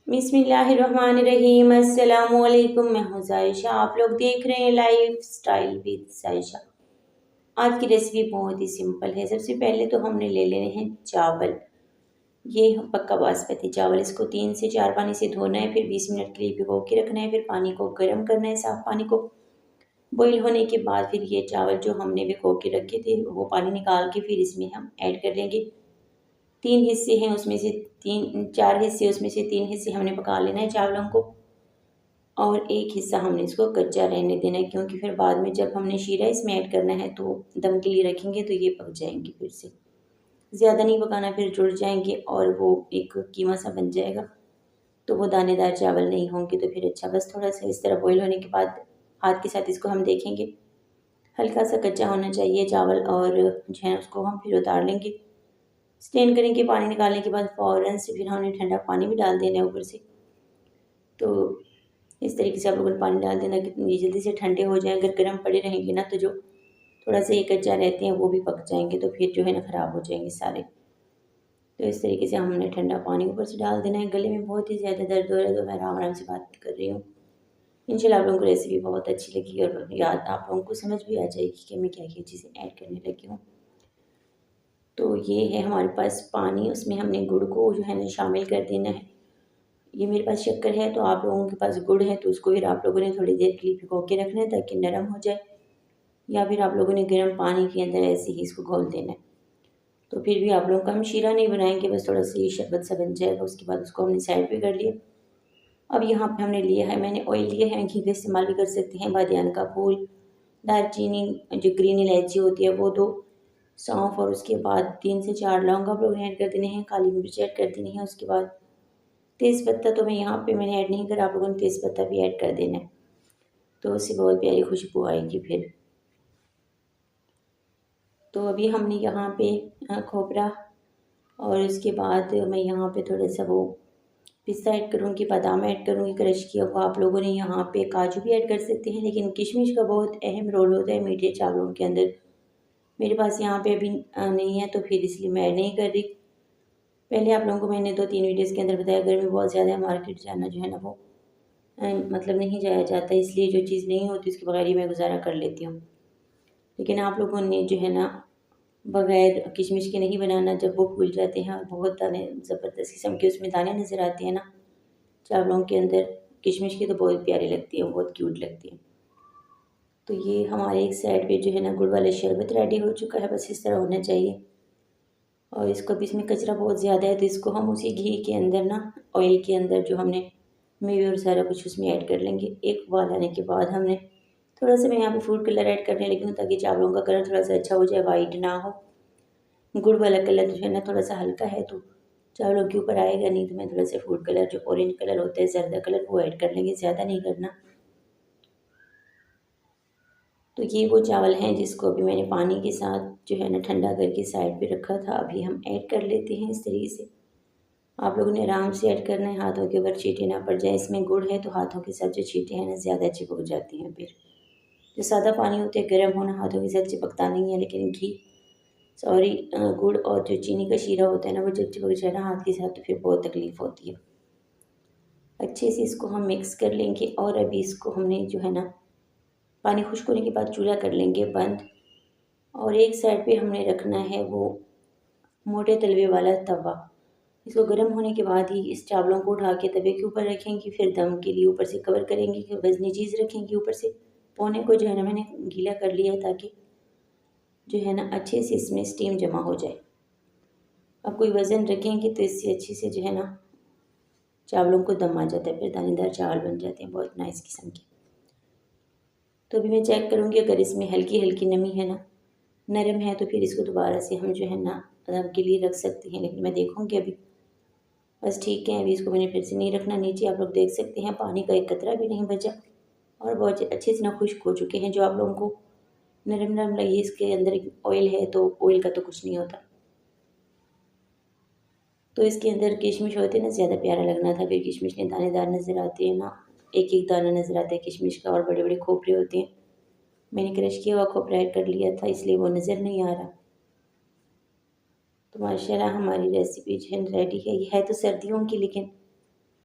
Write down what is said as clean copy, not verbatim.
बिस्मिल्लाहिर्रहमानिर्रहीम। अस्सलामुअलैकुम। मैं हूँ जायशा, आप लोग देख रहे हैं लाइफ स्टाइल विद जायशा। आज की रेसिपी बहुत ही सिंपल है। सबसे पहले तो हमने ले लेने हैं चावल। ये पक्का बासमती चावल, इसको 3 से 4 पानी से धोना है, फिर 20 मिनट के लिए भिगो के रखना है, फिर पानी को गर्म करना है। साफ पानी को बॉईल होने के बाद फिर ये चावल जो हमने भिगो के रखे थे वो पानी निकाल के फिर इसमें हम ऐड कर लेंगे। 3 हिस्से हैं, उसमें से 4 हिस्से, उसमें से 3 हिस्से हमने पका लेना है चावलों को, और एक हिस्सा हमने इसको कच्चा रहने देना है, क्योंकि फिर बाद में जब हमने शीरा इसमें ऐड करना है तो दम के लिए रखेंगे तो ये पक जाएंगे। फिर से ज़्यादा नहीं पकाना, फिर जुड़ जाएंगे और वो एक कीमा सा बन जाएगा, तो वो दानेदार चावल नहीं होंगे। तो फिर अच्छा, बस थोड़ा सा इस तरह बॉईल होने के बाद हाथ के साथ इसको हम देखेंगे, हल्का सा कच्चा होना चाहिए चावल, और जो है उसको हम फिर उतार लेंगे। स्टेन करेंगे। पानी निकालने के बाद फ़ौरन से फिर हमने ठंडा पानी भी डाल देना है ऊपर से। तो इस तरीके से आप लोगों ने पानी डाल देना कि ये जल्दी से ठंडे हो जाएं। अगर गर्म पड़े रहेंगे ना तो जो थोड़ा सा ये कच्चा रहते हैं वो भी पक जाएंगे, तो फिर जो है ना ख़राब हो जाएंगे सारे। तो इस तरीके से हमने ठंडा पानी ऊपर से डाल देना है। गले में बहुत ही ज़्यादा दर्द हो रहा है तो मैं आराम आराम से बात कर रही हूँ। इंशाल्लाह आप लोगों को रेसिपी बहुत अच्छी लगी और याद आप लोगों को समझ भी आ जाएगी कि मैं क्या क्या चीज़ें ऐड करने लगी हूँ। तो ये है हमारे पास पानी, उसमें हमने गुड़ को जो है ना शामिल कर देना है। ये मेरे पास शक्कर है, तो आप लोगों के पास गुड़ है तो उसको फिर आप लोगों ने थोड़ी देर के लिए भिगो के रखना है ताकि नरम हो जाए, या फिर आप लोगों ने गर्म पानी के अंदर ऐसे ही इसको घोल देना है। तो फिर भी आप लोगों का हम शीरा नहीं बनाएंगे, बस थोड़ा सा ये शरबत सा बन जाएगा। उसके बाद उसको हमने साइड पे कर लिया। अब यहाँ पे हमने लिया है, मैंने ऑयल लिया है, घी का इस्तेमाल भी कर सकते हैं, बादियान का फूल, दालचीनी, जो ग्रीन इलायची होती है वो 2, सौंफ, और उसके बाद 3 से 4 लौंग आप लोगों ने ऐड कर देने हैं, काली मिर्च ऐड कर देनी है। उसके बाद तेज़पत्ता तो मैं यहाँ पे मैंने ऐड नहीं करा, आप लोगों ने तेज़पत्ता भी ऐड कर देना है, तो उससे बहुत प्यारी खुशबू आएगी फिर। तो अभी हमने यहाँ पे खोपरा, और उसके बाद मैं यहाँ पे थोड़ा सा वो पिस्ता ऐड करूँगी, बादाम ऐड करूँगी क्रश किया हुआ। आप लोगों ने यहाँ पे काजू भी ऐड कर सकते हैं, लेकिन किशमिश का बहुत अहम रोल होता है मीठे चावलों के अंदर। मेरे पास यहाँ पे अभी नहीं है, तो फिर इसलिए मैं ऐड नहीं कर रही। पहले आप लोगों को मैंने 2-3 वीडियोज़ के अंदर बताया, गर्मी बहुत ज़्यादा है, मार्केट जाना जो है ना वो मतलब नहीं जाया जाता, इसलिए जो चीज़ नहीं होती उसके बगैर ही मैं गुजारा कर लेती हूँ। लेकिन आप लोगों ने जो है ना बगैर किशमिश के नहीं बनाना। जब वो फूल जाते हैं और बहुत दाने ज़बरदस्त किस्म के उसमें दाने नज़र आते हैं ना चावलों के अंदर, किशमिश की तो बहुत प्यारी लगती है, बहुत क्यूट लगती है। तो ये हमारे एक साइड पे जो है ना गुड़ वाला शरबत रेडी हो चुका है, बस इस तरह होना चाहिए। और इसको भी, इसमें कचरा बहुत ज़्यादा है, तो इसको हम उसी घी के अंदर ना, ऑयल के अंदर जो हमने मेवे और सारा कुछ उसमें ऐड कर लेंगे। एक उबाल आने के बाद हमने थोड़ा सा, मैं यहाँ पे फूड कलर ऐड करने लगी हूँ ताकि चावलों का कलर थोड़ा सा अच्छा हो जाए, वाइट ना हो। गुड़ वाला कलर जो है ना थोड़ा सा हल्का है तो चावलों के ऊपर आएगा नहीं, तो मैं थोड़ा सा फूड कलर, जो ऑरेंज कलर होता है, जर्दा कलर, वो ऐड कर लेंगे, ज़्यादा नहीं करना। तो ये वो चावल हैं जिसको अभी मैंने पानी के साथ जो है ना ठंडा करके साइड पे रखा था, अभी हम ऐड कर लेते हैं इस तरीके से। आप लोगों ने आराम से ऐड करना है, हाथों के ऊपर छींटे ना पड़ जाए। इसमें गुड़ है तो हाथों के साथ जो छींटे हैं ना ज़्यादा चिपक जाती हैं। फिर जो सादा पानी होता है गर्म होना हाथों के साथ चिपकता नहीं है, लेकिन गुड़ और जो चीनी का शीरा होता है ना वो जब चिपक जाए ना हाथ के साथ तो फिर बहुत तकलीफ़ होती है। अच्छे से इसको हम मिक्स कर लेंगे, और अभी इसको हमने जो है ना पानी खुश्क होने के बाद चूल्हा कर लेंगे बंद, और एक साइड पे हमने रखना है वो मोटे तलवे वाला तवा। इसको गर्म होने के बाद ही इस चावलों को उठा के तवे के ऊपर रखेंगे, फिर दम के लिए ऊपर से कवर करेंगे कि वज़नी चीज़ रखेंगे ऊपर से। पौने को जो है ना मैंने गीला कर लिया है ताकि जो है ना अच्छे से इसमें स्टीम जमा हो जाए। अब कोई वज़न रखेंगे तो इससे अच्छे से जो है ना चावलों को दम आ जाता है, फिर दानेदार चावल बन जाते हैं बहुत नाइस किस्म के। तो अभी मैं चेक करूँगी, अगर इसमें हल्की हल्की नमी है ना, नरम है, तो फिर इसको दोबारा से हम जो है ना दम के लिए रख सकते हैं, लेकिन मैं देखूँगी अभी। बस ठीक है, अभी इसको मैंने फिर से नहीं रखना। नीचे आप लोग देख सकते हैं पानी का एक कतरा भी नहीं बचा, और बहुत अच्छे से ना खुश्क हो चुके हैं। जो आप लोगों को नरम नरम लगे, इसके अंदर ऑयल है तो ऑयल का तो कुछ नहीं होता। तो इसके अंदर किशमिश होते ना ज़्यादा प्यारा लगना था, फिर किशमिश ने दानेदार नज़र आते हैं ना, एक एक दाना नज़र आता है किशमिश का, और बड़े बड़े खोपरे होते हैं। मैंने क्रश किया हुआ खोपरा ऐड कर लिया था इसलिए वो नज़र नहीं आ रहा। तो माशाल्लाह हमारी रेसिपी जो है रेडी है। ये है तो सर्दियों की, लेकिन